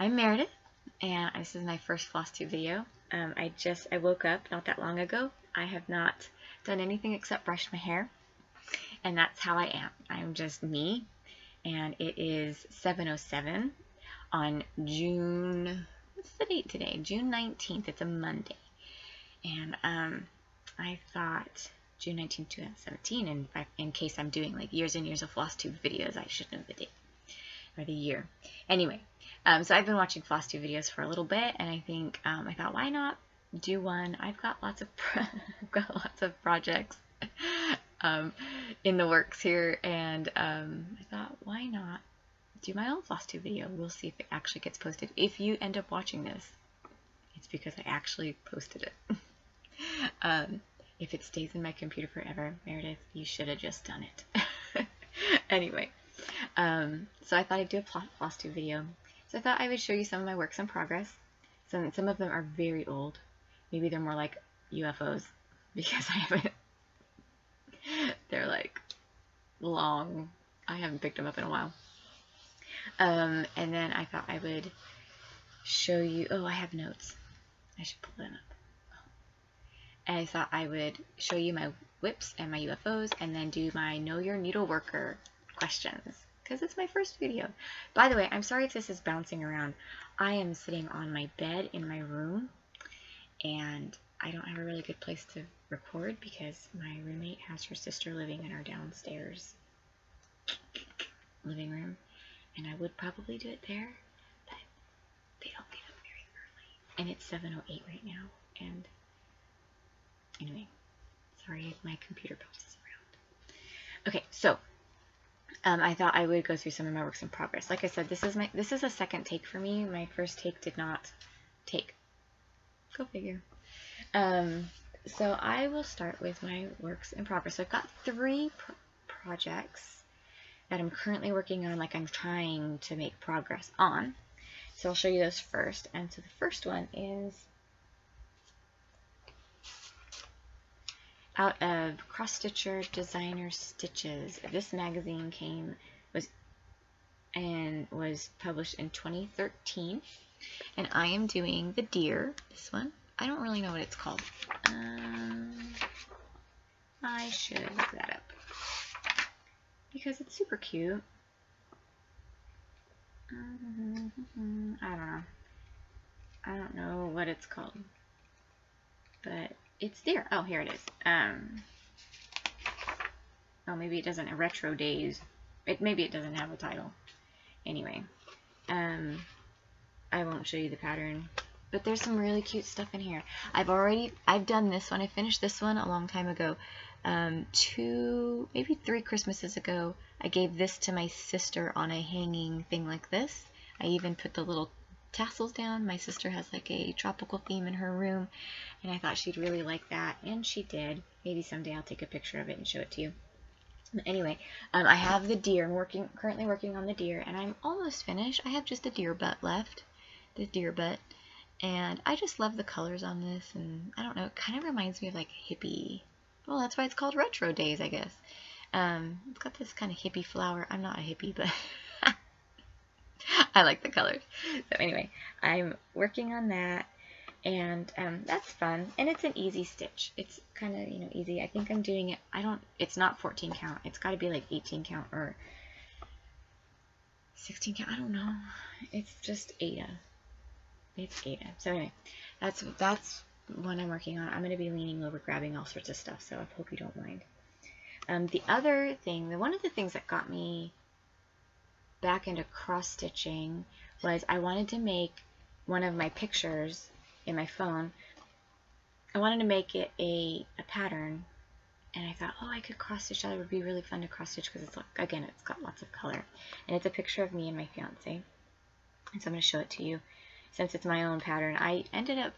I'm Meredith, and this is my first Flosstube video. I woke up not that long ago. I have not done anything except brush my hair, and that's how I am. I'm just me, and it is 7:07 on June, what's the date today? June 19th. It's a Monday, and I thought June 19th, 2017, and in case I'm doing like years and years of Flosstube videos, I should know the date or the year. Anyway. So I've been watching Flosstube videos for a little bit, and I think I thought, why not do one? I've got lots of projects in the works here, and I thought, why not do my own Flosstube video? We'll see if it actually gets posted. If you end up watching this, it's because I actually posted it. If it stays in my computer forever, Meredith, you should have just done it. Anyway, so I thought I'd do a Flosstube video. So I thought I would show you some of my works in progress. Some of them are very old. Maybe they're more like UFOs because they're like long. I haven't picked them up in a while. And then I thought I would show you, oh, I have notes. I should pull them up. And I thought I would show you my whips and my UFOs and then do my Know Your Needleworker questions. Because it's my first video. By the way, I'm sorry if this is bouncing around. I am sitting on my bed in my room, and I don't have a really good place to record because my roommate has her sister living in our downstairs living room, and I would probably do it there, but they don't get up very early, and it's 7:08 right now, and anyway, sorry if my computer bounces around. Okay, so I thought I would go through some of my works in progress. Like I said, this is a second take for me. My first take did not take. Go figure. So I will start with my works in progress. So I've got three projects that I'm currently working on, like I'm trying to make progress on. So I'll show you those first. And so the first one is out of Cross Stitcher Designer Stitches. This magazine was published in 2013, and I am doing the deer. This one, I don't really know what it's called. I should look that up because it's super cute. I don't know what it's called, but it's there. Oh, here it is. Oh, maybe it doesn't. Retro Daze. Maybe it doesn't have a title. Anyway, I won't show you the pattern, but there's some really cute stuff in here. I've done this one. I finished this one a long time ago. Maybe 3 Christmases ago, I gave this to my sister on a hanging thing like this. I even put the little tassels down. My sister has like a tropical theme in her room, and I thought she'd really like that, and she did. Maybe someday I'll take a picture of it and show it to you. Anyway, I have the deer. I'm currently working on the deer, and I'm almost finished. I have just a deer butt left, the deer butt, and I just love the colors on this, and I don't know, it kind of reminds me of like hippie. Well, that's why it's called Retro Days, I guess. It's got this kind of hippie flower. I'm not a hippie, but I like the colors. So anyway, I'm working on that, and that's fun, and it's an easy stitch. It's kind of, easy. I think I'm doing it, it's not 14 count. It's got to be like 18 count or 16 count. I don't know. It's just Ada. It's Ada. So anyway, that's what I'm working on. I'm going to be leaning over, grabbing all sorts of stuff, so I hope you don't mind. The other thing, one of the things that got me back into cross stitching was I wanted to make one of my pictures in my phone. I wanted to make it a pattern, and I thought, oh, I could cross stitch that. It would be really fun to cross stitch because it's got lots of color, and it's a picture of me and my fiance. And so I'm going to show it to you since it's my own pattern. I ended up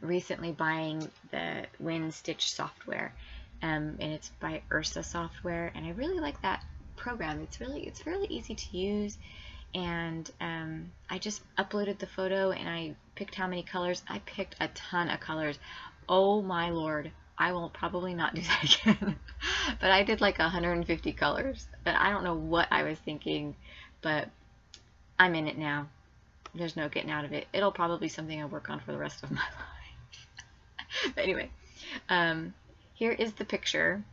recently buying the Win Stitch software, and it's by Ursa Software, and I really like that program. It's really easy to use, and I just uploaded the photo and I picked how many colors. I picked a ton of colors. Oh my lord, I will probably not do that again. But I did like 150 colors, but I don't know what I was thinking, but I'm in it now. there's no getting out of it. It'll probably be something I work on for the rest of my life. But anyway, here is the picture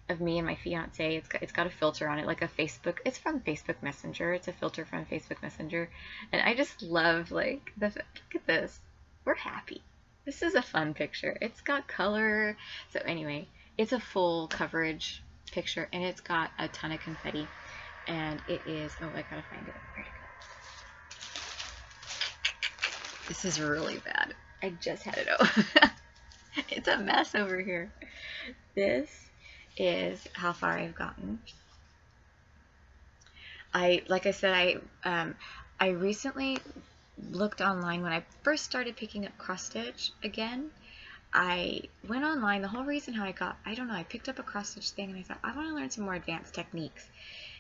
of me and my fiance. It's got a filter on it, like a Facebook. It's from Facebook Messenger. It's a filter from Facebook Messenger, and I just love like look at this. We're happy. This is a fun picture. It's got color. So anyway, it's a full coverage picture, and it's got a ton of confetti, and it is. Oh, I gotta find it. Where'd it go? This is really bad. I just had it out. It's a mess over here. This is how far I've gotten. Like I said, I recently looked online when I first started picking up cross stitch again. I went online. The whole reason how I picked up a cross stitch thing, and I thought I want to learn some more advanced techniques,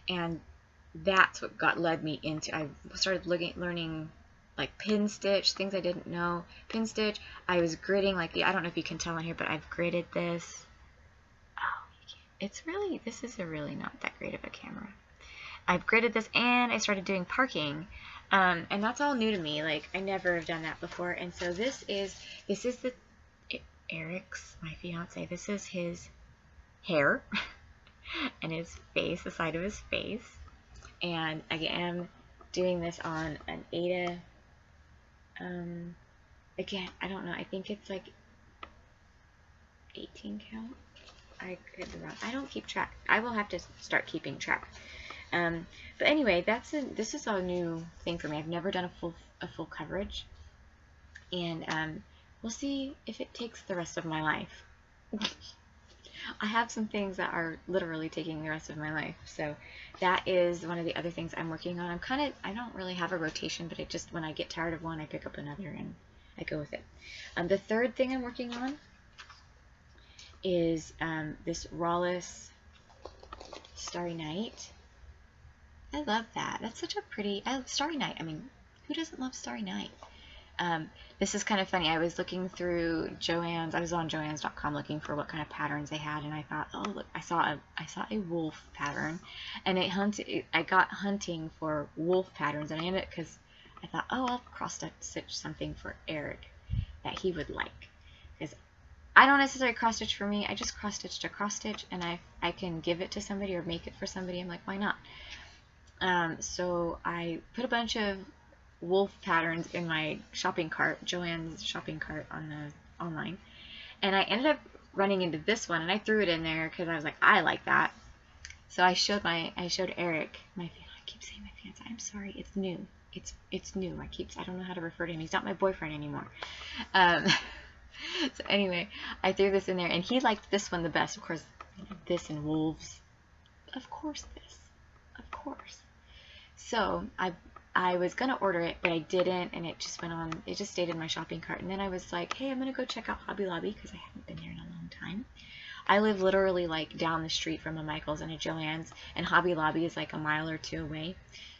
and that's what led me into. I started learning like pin stitch, things I didn't know. Pin stitch. I was gridding, like I don't know if you can tell in here, but I've gridded this. This is a really not that great of a camera. I've gridded this, and I started doing parking, and that's all new to me. Like I never have done that before. And so this is Eric's, my fiance. This is his hair and his face, the side of his face. And I am doing this on an Ada. Again, I don't know. I think it's like 18 count. I could be wrong. I don't keep track. I will have to start keeping track. But anyway, this is a new thing for me. I've never done a full coverage, and we'll see if it takes the rest of my life. I have some things that are literally taking the rest of my life. So that is one of the other things I'm working on. I don't really have a rotation, but when I get tired of one, I pick up another and I go with it. The third thing I'm working on is this Riolis Starry Night. I love that. That's such a pretty Starry Night. I mean, who doesn't love Starry Night? This is kind of funny. I was looking through Joann's. I was on Joann's.com looking for what kind of patterns they had, and I thought, oh look, I saw a wolf pattern, and I got hunting for wolf patterns, and I ended up because I thought, oh, I'll cross stitch something for Eric that he would like, because I don't necessarily cross stitch for me. I just cross stitched a cross stitch, and I can give it to somebody or make it for somebody. I'm like, why not? So I put a bunch of wolf patterns in my shopping cart, Joann's shopping cart online, and I ended up running into this one, and I threw it in there because I was like, I like that. So I showed Eric, I keep saying my fiance. I'm sorry, it's new. It's new. I don't know how to refer to him. He's not my boyfriend anymore. So anyway, I threw this in there, and he liked this one the best. Of course, this and wolves. Of course, this. Of course. So I was gonna order it, but I didn't, and it just went on. It just stayed in my shopping cart, and then I was like, hey, I'm gonna go check out Hobby Lobby because I haven't been there in a long time. I live literally like down the street from a Michael's and a Joann's, and Hobby Lobby is like a mile or two away.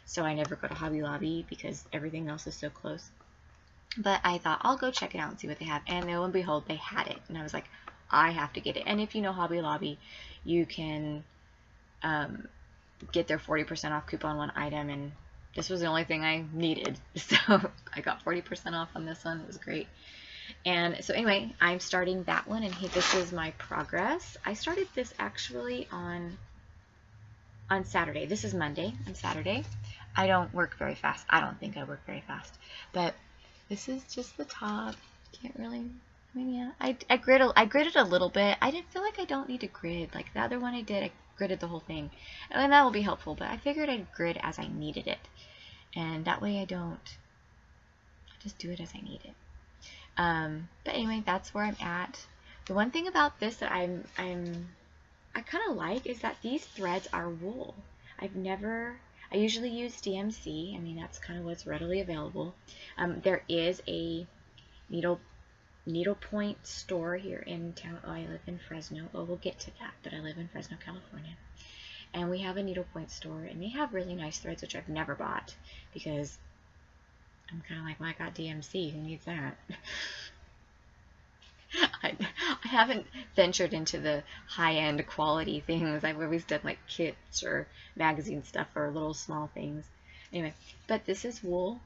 So I never go to Hobby Lobby because everything else is so close. But I thought I'll go check it out and see what they have, and lo and behold, they had it, and I was like, I have to get it. And if you know Hobby Lobby, you can get their 40% off coupon one item, and this was the only thing I needed, so I got 40% off on this one. It was great. And so anyway, I'm starting that one, and this is my progress. I started this actually on Saturday. This is Monday. On Saturday, I don't work very fast. I don't think I work very fast, but this is just the top. Can't really. I mean, yeah, I gridded a little bit. I didn't feel like I don't need to grid like the other one I did. I gridded the whole thing, and that will be helpful. But I figured I'd grid as I needed it, and that way I just do it as I need it. But anyway, that's where I'm at. The one thing about this that I kind of like is that these threads are wool. I usually use DMC. I mean, that's kind of what's readily available. There is a needlepoint store here in town. Oh, I live in Fresno. Oh, we'll get to that, but I live in Fresno, California. And we have a needlepoint store, and they have really nice threads, which I've never bought because I'm kind of like, well, I got DMC. Who needs that? I haven't ventured into the high-end quality things. I've always done like kits or magazine stuff or little small things. Anyway, but this is wool,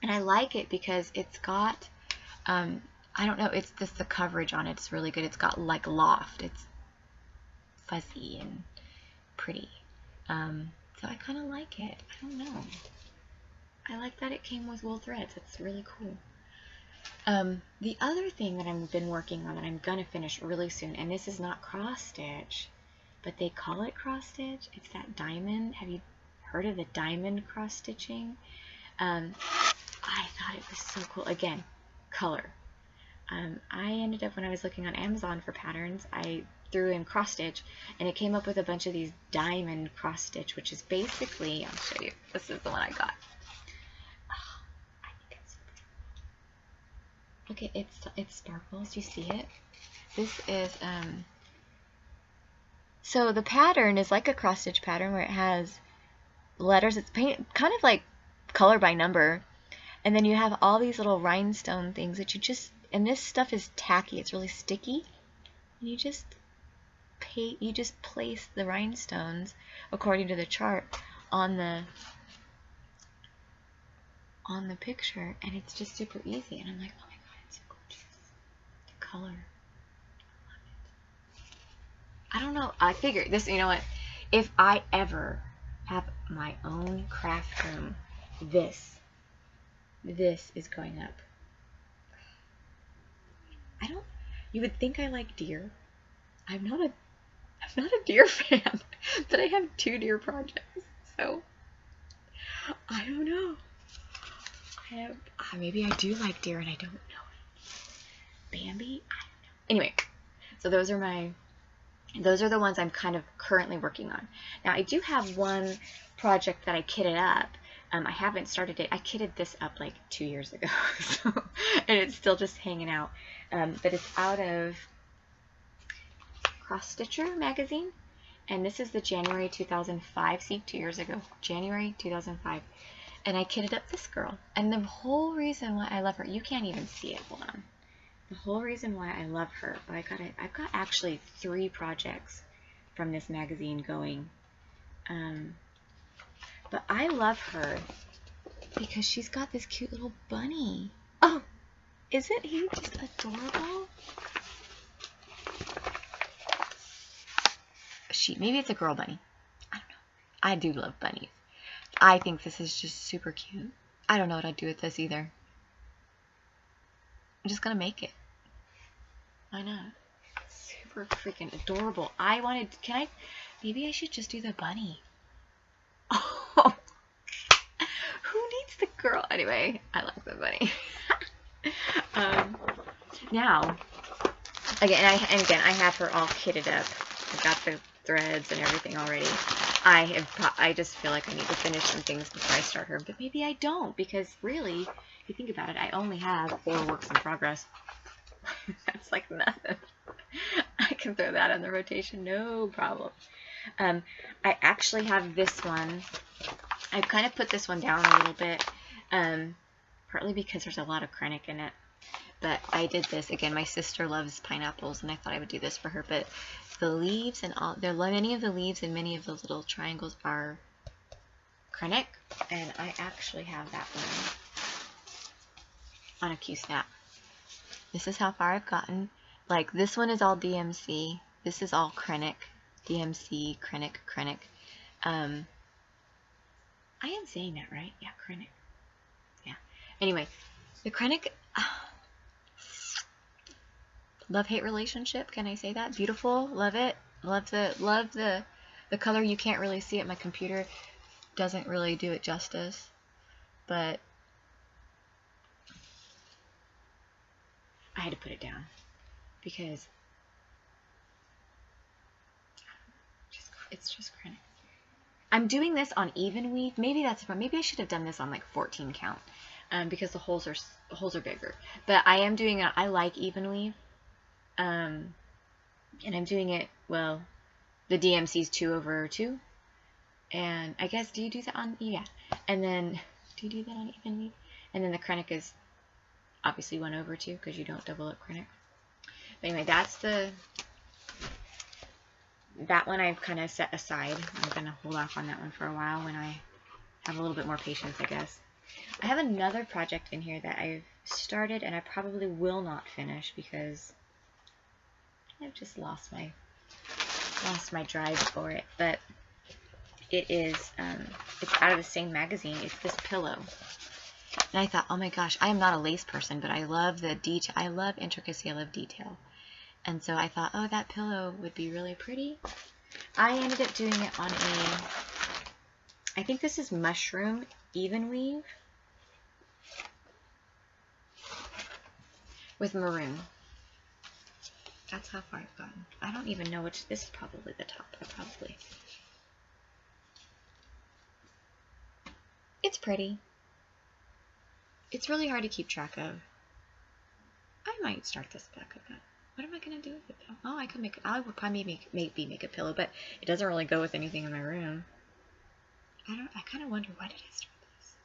and I like it because it's got, I don't know, it's just the coverage on it. It's really good. It's got like loft. It's fuzzy and pretty. So I kind of like it. I don't know. I like that it came with wool threads. It's really cool. The other thing that I've been working on that I'm going to finish really soon, and this is not cross stitch, but they call it cross stitch. It's that diamond. Have you heard of the diamond cross stitching? I thought it was so cool. Again, color. I ended up, when I was looking on Amazon for patterns, I threw in cross stitch, and it came up with a bunch of these diamond cross stitch, which is basically, I'll show you. This is the one I got. Oh, I think it's super. Look at it sparkles. Do you see it? This is so the pattern is like a cross stitch pattern where it has letters. It's painted kind of like color by number, and then you have all these little rhinestone things that you just, and this stuff is tacky. It's really sticky, and you just place the rhinestones according to the chart on the picture, and it's just super easy. And I'm like, oh my god, it's so gorgeous. The color. I don't know. I figured this, you know what? If I ever have my own craft room, this is going up. You would think I like deer. I'm not a deer fan, but I have 2 deer projects, so I don't know. Maybe I do like deer and I don't know it. Bambi? I don't know. Anyway, so those are the ones I'm kind of currently working on. Now, I do have one project that I kitted up. I haven't started it. I kitted this up like 2 years ago, so, and it's still just hanging out. But it's out of Cross Stitcher magazine, and this is the January 2005. See, 2 years ago, January 2005. And I kitted up this girl. And the whole reason why I love her, you can't even see it. Hold on. The whole reason why I love her, I've got actually 3 projects from this magazine going. But I love her because she's got this cute little bunny. Oh, isn't he just adorable? Maybe it's a girl bunny. I don't know. I do love bunnies. I think this is just super cute. I don't know what I'd do with this either. I'm just gonna make it. Why not? Super freaking adorable. Maybe I should just do the bunny. Oh, who needs the girl? Anyway, I like the bunny. Now, again, I have her all kitted up. I've got the threads and everything already. I just feel like I need to finish some things before I start her, but maybe I don't, because really, if you think about it, I only have 4 works in progress. That's like nothing. I can throw that on the rotation, no problem. I actually have this one. I've kind of put this one down a little bit, partly because there's a lot of krennic in it. But I did this again. My sister loves pineapples, and I thought I would do this for her. But the leaves and many of the leaves and many of the little triangles are krennic, and I actually have that one on a Q-snap. This is how far I've gotten. Like, this one is all DMC. This is all krennic. DMC, krennic. I am saying that right? Yeah, krennic. Yeah. Anyway, the krennic. Love-hate relationship. Can I say that? Beautiful. Love it. Love the color. You can't really see it. My computer doesn't really do it justice. But I had to put it down because it's just krennic. I'm doing this on even weave. Maybe I should have done this on like 14 count, because the holes are bigger. But I am doing it. I like even weave, and I'm doing it. Well, the DMC's 2/2, and I guess do you do that on And then do you do that on even weave? And then the krennic is obviously 1/2 because you don't double up krennic. But anyway, that's that one I've kind of set aside. I'm going to hold off on that one for a while when I have a little bit more patience, I guess. I have another project in here that I've started and I probably will not finish because I've just lost my drive for it. But it is it's out of the same magazine. It's this pillow. And I thought, oh my gosh, I am not a lace person, but I love the detail. I love intricacy. I love detail. And so I thought, oh, that pillow would be really pretty. I ended up doing it on I think this is mushroom even weave with maroon. That's how far I've gotten. I don't even know which. This is probably the top. It's pretty. It's really hard to keep track of. I might start this back again. What am I gonna do with it though? Oh, I would probably maybe make a pillow, but it doesn't really go with anything in my room. I kind of wonder why did I start this,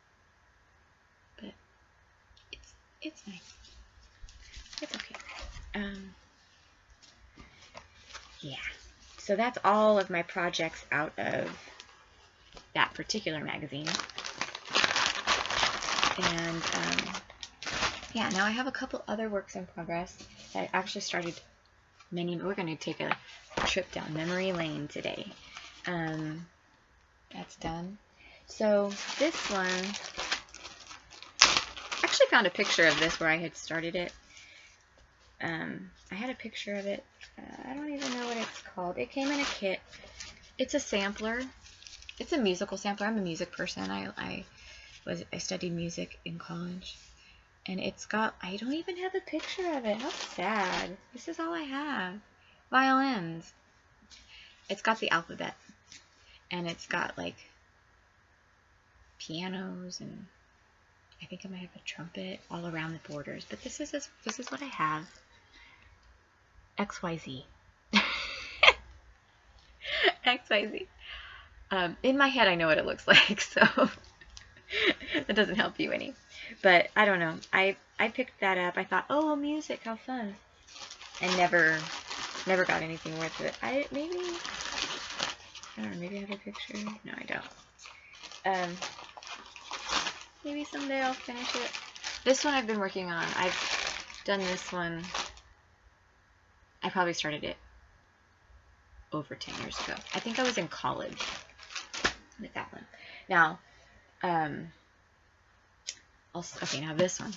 but it's nice. It's okay. Yeah. So that's all of my projects out of that particular magazine. And yeah, now I have a couple other works in progress that I actually started we're going to take a trip down memory lane today. That's done. So this one, I actually found a picture of this where I had started it. I had a picture of it. I don't even know what it's called. It came in a kit. It's a sampler. It's a musical sampler. I'm a music person. I studied music in college. And it's got, I don't even have a picture of it. How sad. This is all I have. Violins. It's got the alphabet. And it's got like pianos, and I think I might have a trumpet all around the borders. But this is what I have. XYZ. XYZ. In my head I know what it looks like, so that doesn't help you any. But I don't know. I picked that up. I thought, oh, music, how fun. I never got anything worth it. I don't know, maybe I have a picture. No, I don't. Maybe someday I'll finish it. This one I've been working on. I've done this one. I probably started it over 10 years ago. I think I was in college with that one. Now, okay, now this one.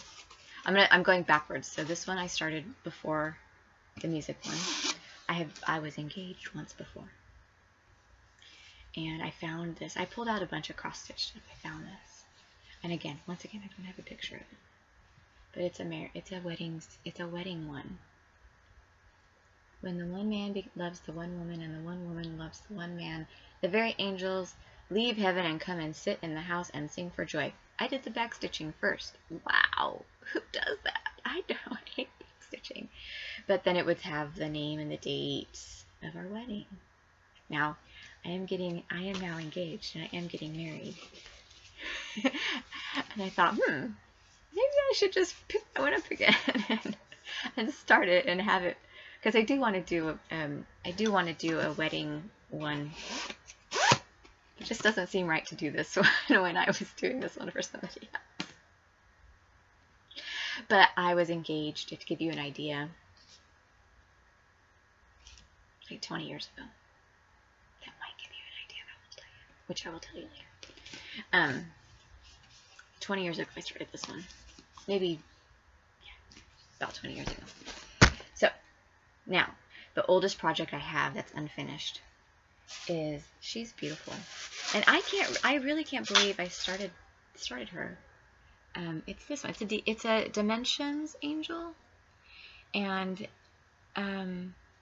I'm going backwards. So this one I started before the music one. I was engaged once before. And I found this. I pulled out a bunch of cross-stitch stuff. I found this. And once again, I don't have a picture of it. But it's a wedding one. When the one man loves the one woman and the one woman loves the one man, the very angels leave heaven and come and sit in the house and sing for joy. I did the back stitching first. Wow, who does that? I don't. I hate back stitching. But then it would have the name and the dates of our wedding. Now, I am now engaged and I am getting married. And I thought, maybe I should just pick that one up again and start it and have it, because I do want to do a wedding one. It just doesn't seem right to do this one when I was doing this one for somebody else. But I was engaged, to give you an idea, like 20 years ago. That might give you an idea, which I will tell you later. 20 years ago I started this one. Maybe, yeah, about 20 years ago. So, now, the oldest project I have that's unfinished is, she's beautiful. And I really can't believe I started her. It's this one. It's a Dimensions angel. And,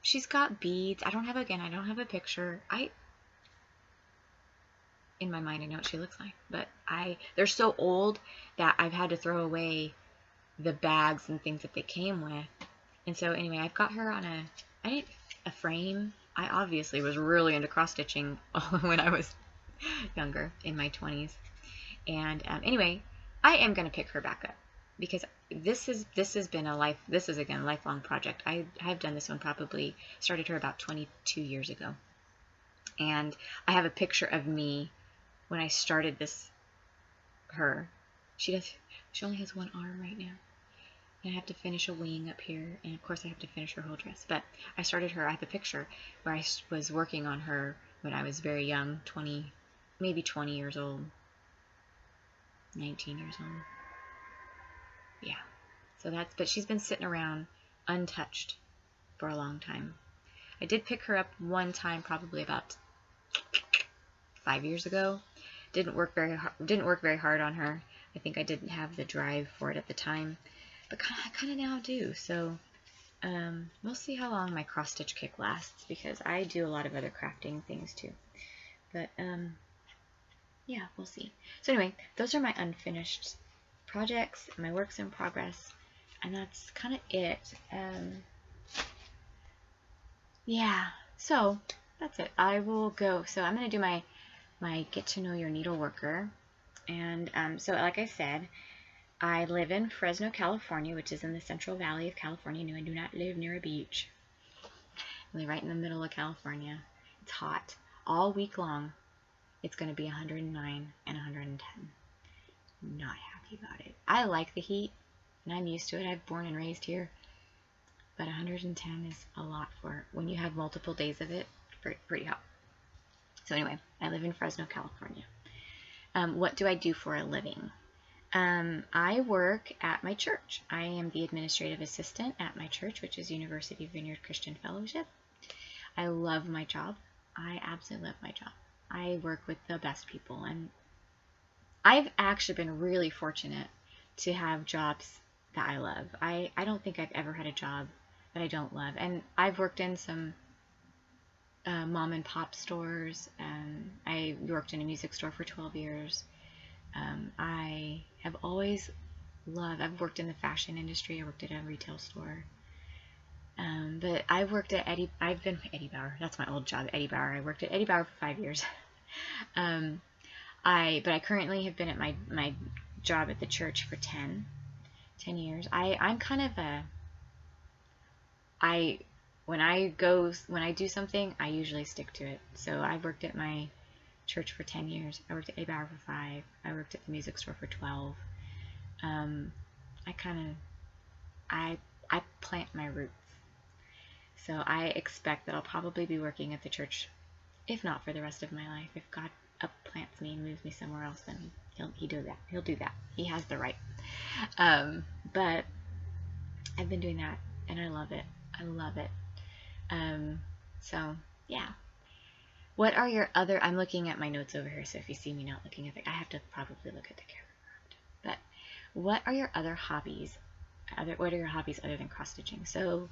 she's got beads. I don't have a picture. In my mind, I know what she looks like, but they're so old that I've had to throw away the bags and things that they came with. And so anyway, I've got her on a frame. I obviously was really into cross stitching when I was younger, in my 20s. And anyway, I am going to pick her back up because this has been a lifelong project. I've done this one, probably started her about 22 years ago. And I have a picture of me when I started this her. She only has one arm right now. And I have to finish a wing up here, and of course I have to finish her whole dress. But I started her, I have a picture where I was working on her when I was very young, maybe 20 years old, 19 years old. Yeah. So but she's been sitting around untouched for a long time. I did pick her up one time, probably about 5 years ago. Didn't work very hard on her. I think I didn't have the drive for it at the time, but I kind of now do. So we'll see how long my cross stitch kick lasts, because I do a lot of other crafting things too. But yeah, we'll see. So anyway, those are my unfinished projects, my works in progress, and that's kind of it. Yeah, so that's it. I will go. So I'm going to do my get to know your needleworker. And so like I said, I live in Fresno, California, which is in the Central Valley of California. No, I do not live near a beach. I live right in the middle of California. It's hot all week long. It's going to be 109 and 110. Not happy about it. I like the heat, and I'm used to it. I've born and raised here. But 110 is a lot for when you have multiple days of it. Pretty hot. So anyway, I live in Fresno, California. What do I do for a living? I work at my church. I am the administrative assistant at my church, which is University Vineyard Christian Fellowship. I love my job. I absolutely love my job. I work with the best people, and I've actually been really fortunate to have jobs that I love. I don't think I've ever had a job that I don't love. And I've worked in some mom and pop stores. I worked in a music store for 12 years. I have always loved, I've worked in the fashion industry. I worked at a retail store. But I've worked at I've been Eddie Bauer. That's my old job, Eddie Bauer. I worked at Eddie Bauer for 5 years. But I currently have been at my job at the church for 10 years. I'm kind of when I do something, I usually stick to it. So I've worked at my church for 10 years. I worked at Eddie Bauer for 5. I worked at the music store for 12. I plant my roots. So I expect that I'll probably be working at the church, if not for the rest of my life. If God upplants me and moves me somewhere else, then he'll do that. He'll do that. He has the right. But I've been doing that, and I love it. I love it. So yeah. What are your other? I'm looking at my notes over here, so if you see me not looking at it, I have to probably look at the camera. But what are your other hobbies? What are your hobbies other than cross stitching? So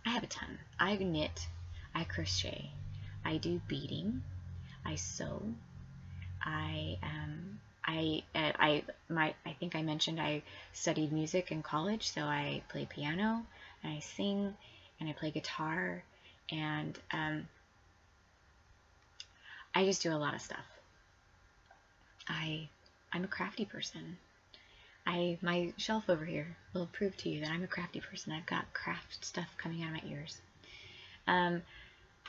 I have a ton. I knit, I crochet, I do beading, I sew, I think I mentioned I studied music in college, so I play piano, and I sing, and I play guitar, and I just do a lot of stuff. I'm a crafty person. My shelf over here will prove to you that I'm a crafty person. I've got craft stuff coming out of my ears.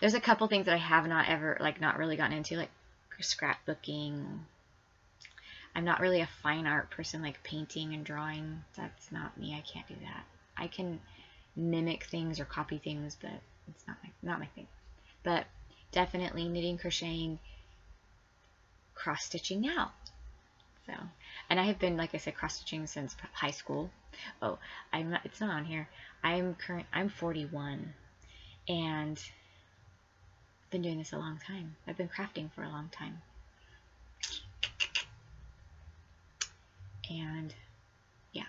There's a couple things that I have not really gotten into, like scrapbooking. I'm not really a fine art person, like painting and drawing. That's not me. I can't do that. I can mimic things or copy things, but it's not my thing. But definitely knitting, crocheting, cross stitching now. So, and I have been, like I said, cross stitching since high school. Oh, it's not on here. I'm 41, and I've been doing this a long time. I've been crafting for a long time. And yeah.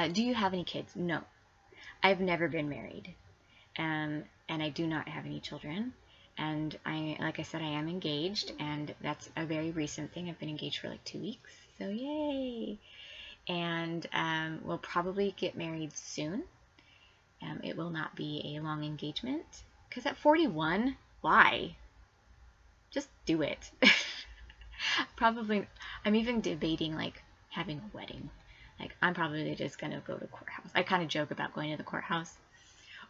Do you have any kids? No. I've never been married. And I do not have any children. And like I said, I am engaged, and that's a very recent thing. I've been engaged for like 2 weeks, so yay! And we'll probably get married soon. It will not be a long engagement, because at 41, why? Just do it. Probably, I'm even debating like having a wedding. Like, I'm probably just gonna go to the courthouse. I kind of joke about going to the courthouse,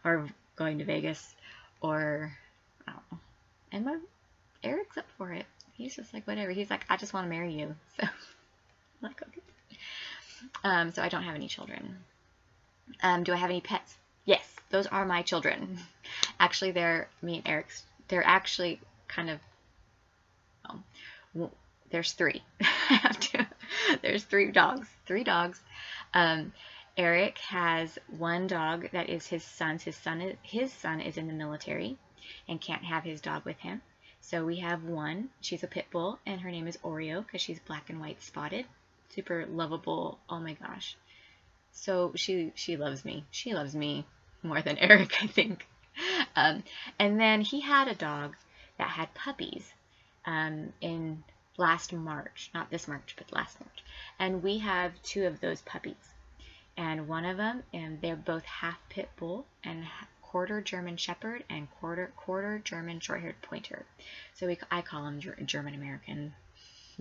or going to Vegas, or I don't know. And Eric's up for it. He's just like, whatever. He's like, I just want to marry you. So Like, okay. So I don't have any children. Do I have any pets? Yes, those are my children. Actually, me and Eric's, they're actually kind of, well, there's three. I have to, there's three dogs. Eric has one dog that is his son's. His son is in the military and can't have his dog with him. So we have one. She's a pit bull, and her name is Oreo because she's black and white spotted. Super lovable. Oh my gosh. So she loves me. She loves me more than Eric, I think. And then he had a dog that had puppies in last March. Not this March, but last March. And we have two of those puppies. And one of them, and they're both half pit bull and quarter German Shepherd and quarter German short-haired pointer. So I call them German American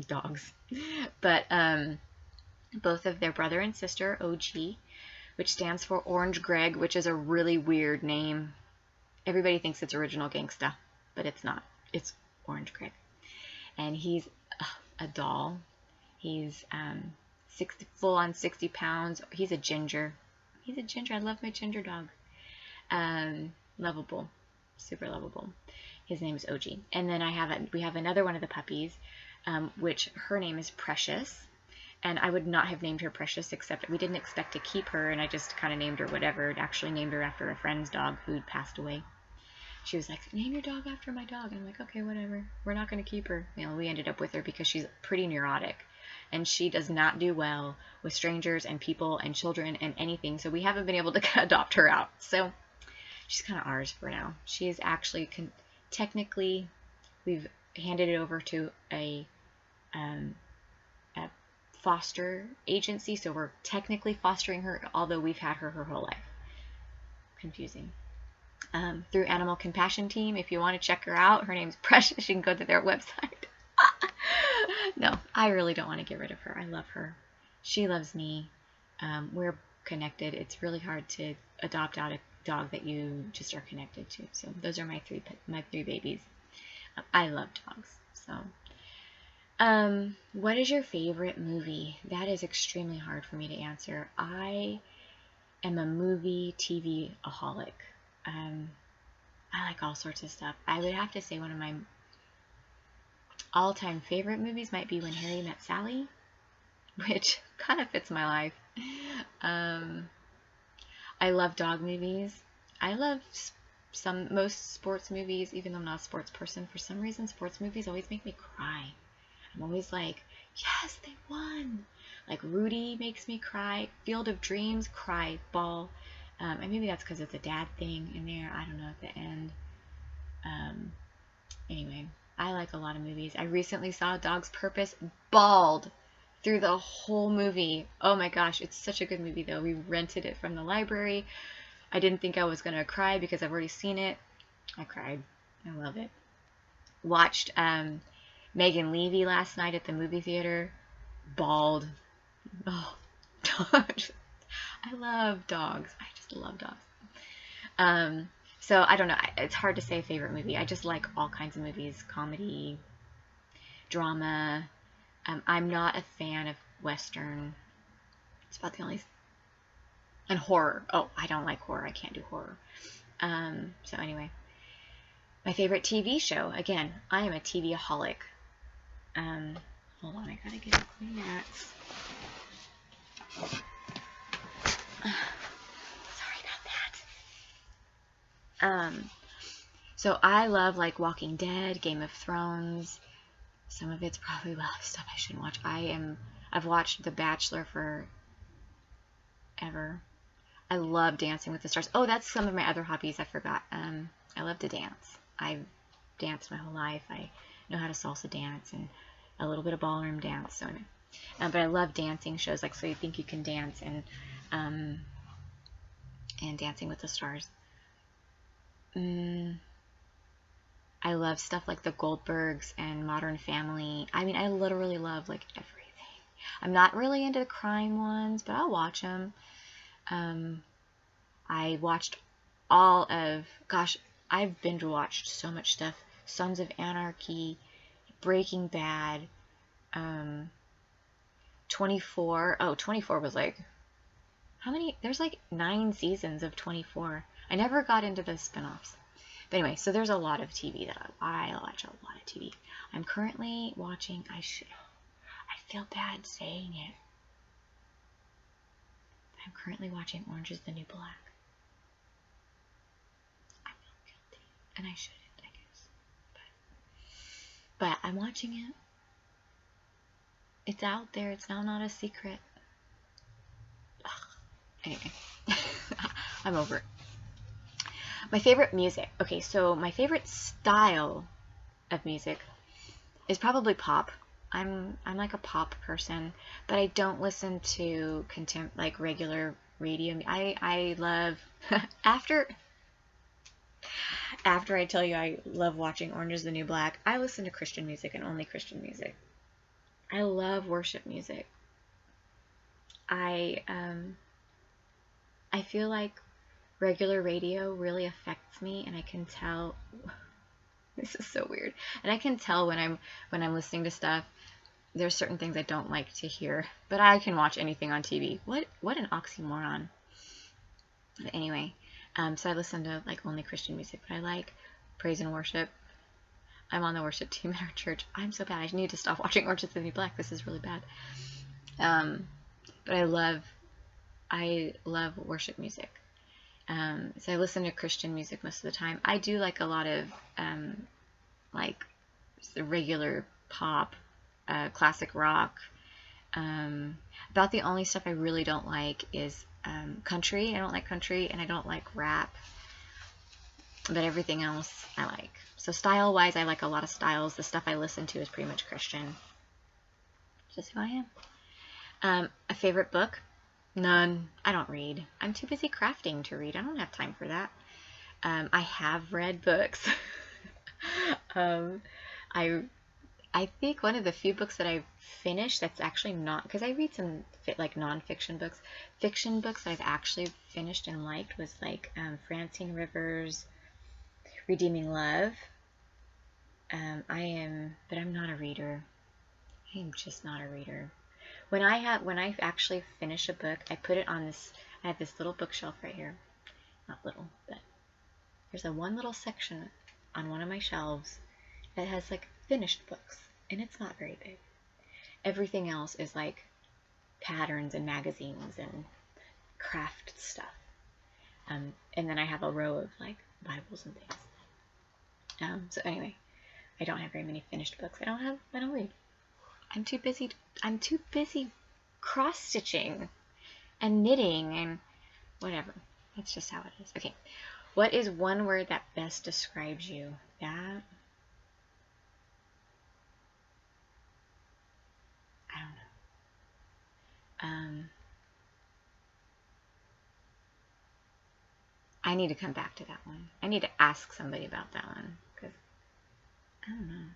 dogs. But both of their brother and sister, OG, which stands for Orange Greg, which is a really weird name. Everybody thinks it's Original Gangsta, but it's not. It's Orange Greg. And he's a doll. He's full on 60 pounds. He's a ginger. I love my ginger dog. Lovable. Super lovable. His name is OG. And then we have another one of the puppies, which her name is Precious. And I would not have named her Precious, except we didn't expect to keep her, and I just kind of named her whatever. Actually named her after a friend's dog who'd passed away. She was like, name your dog after my dog. And I'm like, okay, whatever. We're not going to keep her. We ended up with her because she's pretty neurotic. And she does not do well with strangers and people and children and anything. So we haven't been able to adopt her out. So she's kind of ours for now. She is actually, technically, we've handed it over to a foster agency. So we're technically fostering her, although we've had her whole life. Confusing. Through Animal Compassion Team, if you want to check her out, her name's Precious. You can go to their website. No, I really don't want to get rid of her. I love her. She loves me. We're connected. It's really hard to adopt out a dog that you just are connected to. So those are my three babies. I love dogs. So, what is your favorite movie? That is extremely hard for me to answer. I am a movie TV-aholic. I like all sorts of stuff. I would have to say one of my all-time favorite movies might be When Harry Met Sally, which kind of fits my life. I love dog movies. I love most sports movies, even though I'm not a sports person. For some reason, sports movies always make me cry. I'm always like, yes, they won. Like Rudy makes me cry. Field of Dreams, cry, ball. And maybe that's because it's a dad thing in there. I don't know at the end. Anyway, I like a lot of movies. I recently saw A Dog's Purpose, bawled through the whole movie. Oh my gosh, it's such a good movie though. We rented it from the library. I didn't think I was going to cry because I've already seen it. I cried. I love it. Watched Megan Levy last night at the movie theater. Bawled. Oh, I love dogs. I just love dogs. So I don't know. It's hard to say a favorite movie. I just like all kinds of movies. Comedy, drama. I'm not a fan of Western. It's about the only... And horror. Oh, I don't like horror. I can't do horror. So anyway. My favorite TV show. Again, I am a TV-aholic. Hold on. I gotta get a Kleenex. Sorry about that. So I love like Walking Dead, Game of Thrones. Some of it's probably stuff I shouldn't watch. I've watched The Bachelor forever. I love Dancing with the Stars. Oh, that's some of my other hobbies I forgot. I love to dance. I've danced my whole life. I know how to salsa dance and a little bit of ballroom dance. So anyway. But I love dancing shows like So You Think You Can Dance and Dancing with the Stars. I love stuff like The Goldbergs and Modern Family. I mean, I literally love like everything. I'm not really into the crime ones, but I'll watch them. I watched all of, gosh, I've binge watched so much stuff. Sons of Anarchy, Breaking Bad, 24. Oh, 24 was like, how many? There's like 9 seasons of 24. I never got into the spinoffs. But anyway, so there's a lot of TV that I watch a lot of TV. I'm currently watching, I feel bad saying it. I'm currently watching Orange is the New Black. I feel guilty. And I shouldn't, I guess. But I'm watching it. It's out there. It's now not a secret. Ugh. Anyway. I'm over it. My favorite music. Okay, so my favorite style of music is probably pop. I'm like a pop person, but I don't listen to like regular radio. I love after I tell you I love watching Orange is the New Black, I listen to Christian music and only Christian music. I love worship music. I feel like regular radio really affects me, and I can tell. This is so weird. And I can tell when I'm listening to stuff. There's certain things I don't like to hear, but I can watch anything on TV. What an oxymoron. But anyway, so I listen to like only Christian music, but I like praise and worship. I'm on the worship team at our church. I'm so bad. I need to stop watching Orange is the New Black. This is really bad. But I love worship music. So I listen to Christian music most of the time. I do like a lot of like the regular pop, classic rock. About the only stuff I really don't like is country. I don't like country, and I don't like rap. But everything else I like. So style-wise, I like a lot of styles. The stuff I listen to is pretty much Christian. Just who I am. A favorite book? None. I don't read. I'm too busy crafting to read. I don't have time for that. I have read books. I think one of the few books that I've finished that's actually not, because I read some like non-fiction books. Fiction books that I've actually finished and liked was like Francine Rivers' Redeeming Love. But I'm not a reader. I am just not a reader. When I actually finish a book, I put it on this. I have this little bookshelf right here. Not little, but there's one little section on one of my shelves that has like finished books, and it's not very big. Everything else is like patterns and magazines and craft stuff. And then I have a row of like Bibles and things. So anyway, I don't have very many finished books. I don't read. I'm too busy cross-stitching and knitting and whatever. That's just how it is. Okay. What is one word that best describes you? That, I don't know. I need to come back to that one. I need to ask somebody about that one, because I don't know.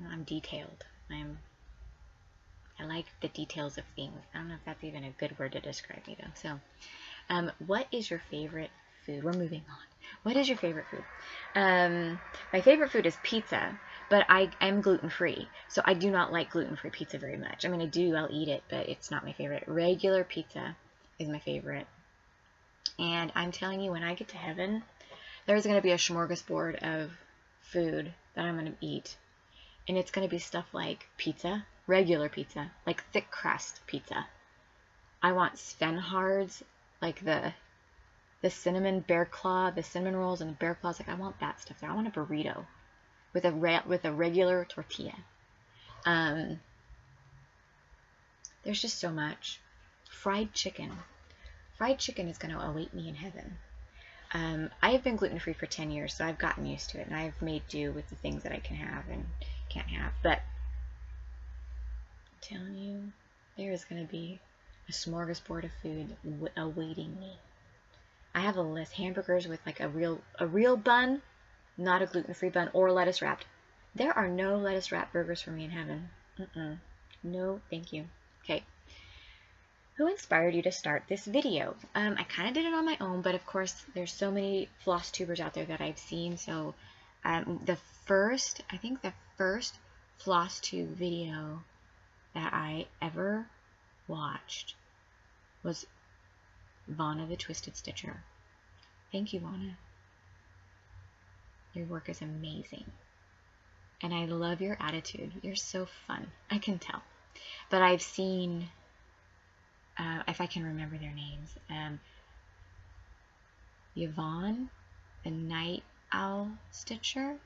I'm detailed. I like the details of things. I don't know if that's even a good word to describe me, though. So, what is your favorite food? We're moving on. What is your favorite food? My favorite food is pizza, but I am gluten-free, so I do not like gluten-free pizza very much. I mean, I'll eat it, but it's not my favorite. Regular pizza is my favorite. And I'm telling you, when I get to heaven, there's going to be a smorgasbord of food that I'm going to eat. And it's going to be stuff like pizza, regular pizza, like thick crust pizza. I want Svenhards, like the cinnamon bear claw, the cinnamon rolls and the bear claws. Like, I want that stuff there. I want a burrito with a regular tortilla. There's just so much. Fried chicken. Fried chicken is going to await me in heaven. I have been gluten-free for 10 years, so I've gotten used to it, and I've made do with the things that I can have and can't have. But I'm telling you, there is going to be a smorgasbord of food awaiting me. I have a list. Hamburgers with like a real bun, not a gluten-free bun, or lettuce wrapped. There are no lettuce wrapped burgers for me in heaven. No, thank you. Okay. Who inspired you to start this video? I kind of did it on my own, but of course there's so many floss tubers out there that I've seen. So I think the first floss tube video that I ever watched was Vonna the Twisted Stitcher. Thank you, Vonna. Your work is amazing. And I love your attitude. You're so fun. I can tell. But I've seen, if I can remember their names, Yvonne, the Night Owl Stitcher.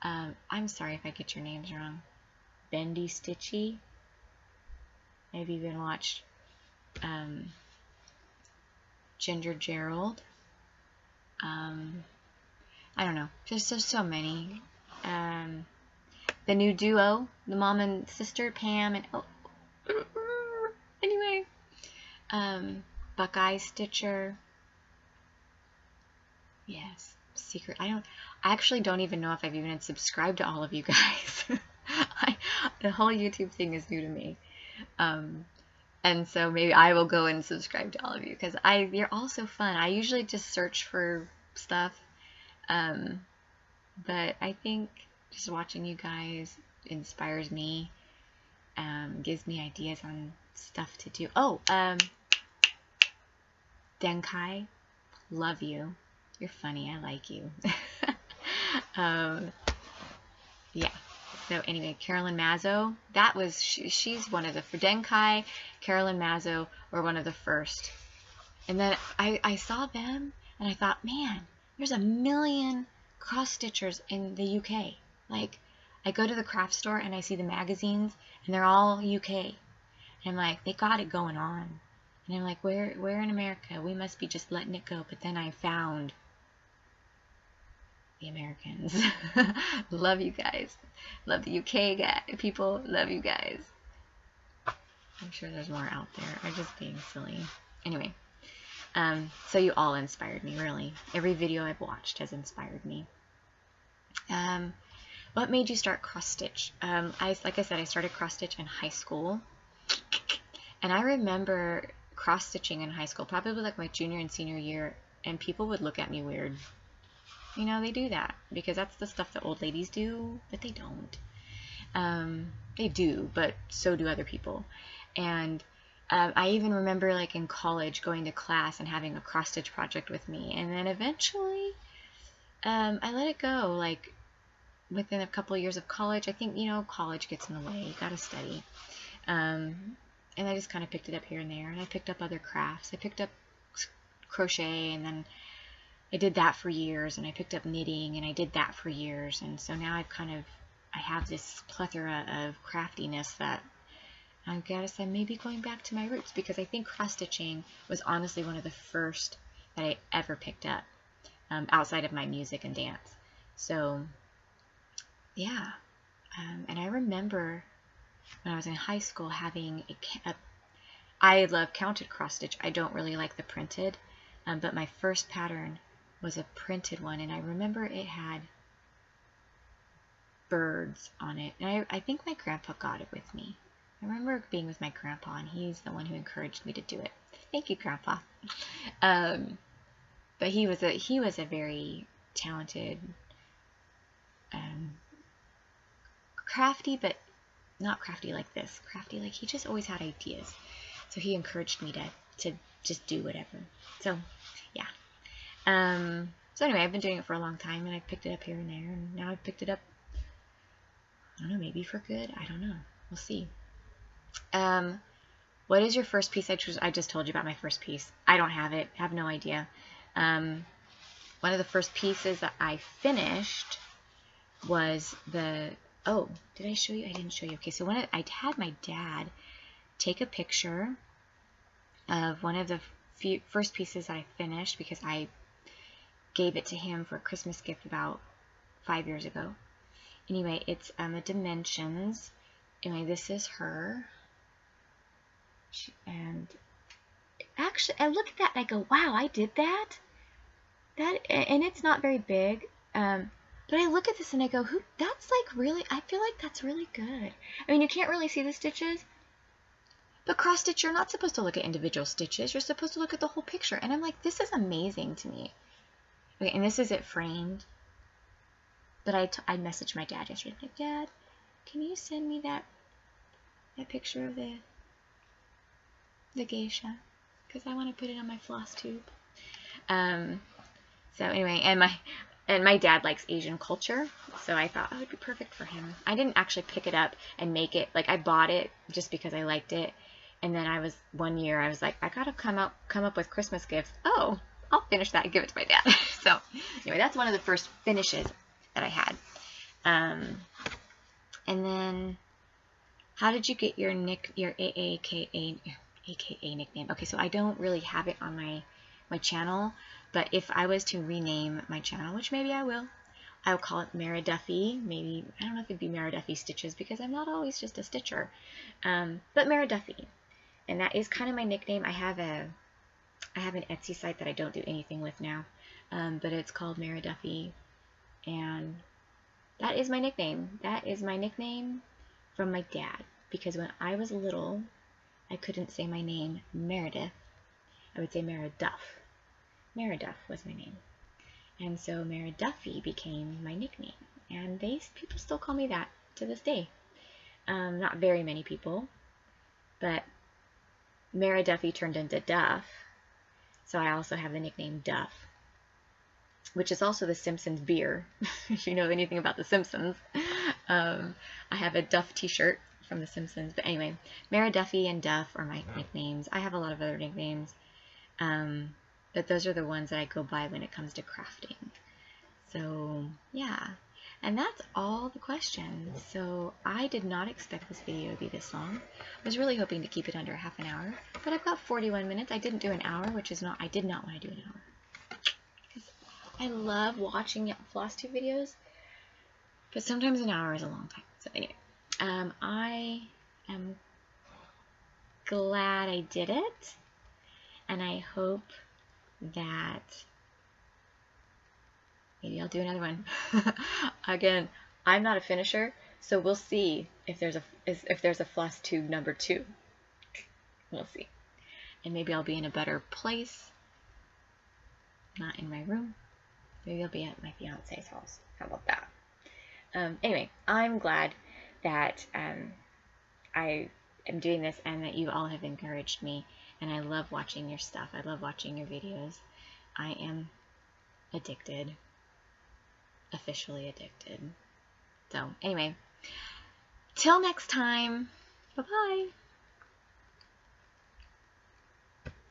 I'm sorry if I get your names wrong. Bendy Stitchy. I've even watched Ginger Gerald. I don't know. There's just so many. The new duo, the mom and sister, Pam and anyway, Buckeye Stitcher. Yes, secret. I actually don't even know if I've even subscribed to all of you guys. The whole YouTube thing is new to me. And so maybe I will go and subscribe to all of you because you're all so fun. I usually just search for stuff. But I think just watching you guys inspires me, gives me ideas on stuff to do. Oh, Denkai, love you. You're funny. I like you. Yeah. So anyway, Carolyn Mazzo, that was, she's one of the, for Denkai, Carolyn Mazzo were one of the first. And then I saw them and I thought, man, there's a million cross stitchers in the UK. Like, I go to the craft store and I see the magazines and they're all UK. And I'm like, they got it going on. And I'm like, where in America? We must be just letting it go. But then I found the Americans. Love you guys. Love the UK people. Love you guys. I'm sure there's more out there. I'm just being silly. Anyway. So you all inspired me, really. Every video I've watched has inspired me. What made you start cross stitch? Like I said, I started cross stitch in high school. And I remember cross stitching in high school, probably like my junior and senior year, and people would look at me weird. You know, they do that because that's the stuff that old ladies do, but they don't. They do, but so do other people. And I even remember, like, in college going to class and having a cross stitch project with me, and then eventually I let it go. Like, within a couple of years of college, I think, you know, college gets in the way. You gotta study. And I just kind of picked it up here and there, and I picked up other crafts. I picked up crochet, and then I did that for years, and I picked up knitting, and I did that for years, and so now I have this plethora of craftiness that I guess I may be going back to my roots, because I think cross-stitching was honestly one of the first that I ever picked up, outside of my music and dance. So, yeah. And I remember when I was in high school having I love counted cross-stitch. I don't really like the printed, but my first pattern was a printed one, and I remember it had birds on it. And I think my grandpa got it with me. I remember being with my grandpa, and he's the one who encouraged me to do it. Thank you, Grandpa. But he was a very talented, crafty, but not crafty like this. Crafty, like, he just always had ideas. So he encouraged me to just do whatever. So, yeah. So anyway, I've been doing it for a long time, and I picked it up here and there, and now I've picked it up, I don't know, maybe for good. I don't know. We'll see. What is your first piece? I just told you about my first piece. I don't have it. I have no idea. One of the first pieces that I finished was oh, did I show you? I didn't show you. Okay, so I had my dad take a picture of one of the first pieces I finished, because I gave it to him for a Christmas gift about 5 years ago. Anyway, it's the dimensions. Anyway, this is her. And actually, I look at that and I go, wow, I did that? And it's not very big. But I look at this and I go, that's like really, I feel like that's really good. I mean, you can't really see the stitches. But cross stitch, you're not supposed to look at individual stitches. You're supposed to look at the whole picture. And I'm like, this is amazing to me. Okay, and this is it framed. But I messaged my dad yesterday. I'm like, Dad, can you send me that that picture of the geisha, because I want to put it on my Flosstube. So anyway, and my dad likes Asian culture, so I thought it would be perfect for him. I didn't actually pick it up and make it. Like, I bought it just because I liked it, and then one year I was like, I gotta come up with Christmas gifts. Oh, I'll finish that and give it to my dad. So anyway, that's one of the first finishes that I had. And then, how did you get your AKA nickname? Okay, so I don't really have it on my channel, but if I was to rename my channel, which maybe I will call it Mara Duffy. Maybe, I don't know if it'd be Mara Duffy Stitches, because I'm not always just a stitcher. But Mara Duffy, and that is kind of my nickname. I have an Etsy site that I don't do anything with now, but it's called Mara Duffy, and that is my nickname. That is my nickname from my dad, because when I was little, I couldn't say my name Meredith. I would say Mara Duff. Mara Duff was my name. And so Mara Duffy became my nickname. And people still call me that to this day. Not very many people, but Mara Duffy turned into Duff. So I also have the nickname Duff, which is also the Simpsons beer, if you know anything about the Simpsons. I have a Duff t-shirt from the Simpsons. But anyway, Mara Duffy and Duff are my nicknames. I have a lot of other nicknames, but those are the ones that I go by when it comes to crafting. So yeah, and that's all the questions. So I did not expect this video to be this long. I was really hoping to keep it under half an hour, but I've got 41 minutes. I didn't do an hour, I did not want to do an hour, because I love watching Flosstube videos, but sometimes an hour is a long time. So anyway, I am glad I did it, and I hope that maybe I'll do another one. Again, I'm not a finisher, so we'll see if there's a Flosstube number 2. We'll see, and maybe I'll be in a better place, not in my room. Maybe I'll be at my fiance's house. How about that? Anyway, I'm glad that I am doing this, and that you all have encouraged me, and I love watching your stuff. I love watching your videos. I am addicted, officially addicted. So anyway, till next time, bye-bye.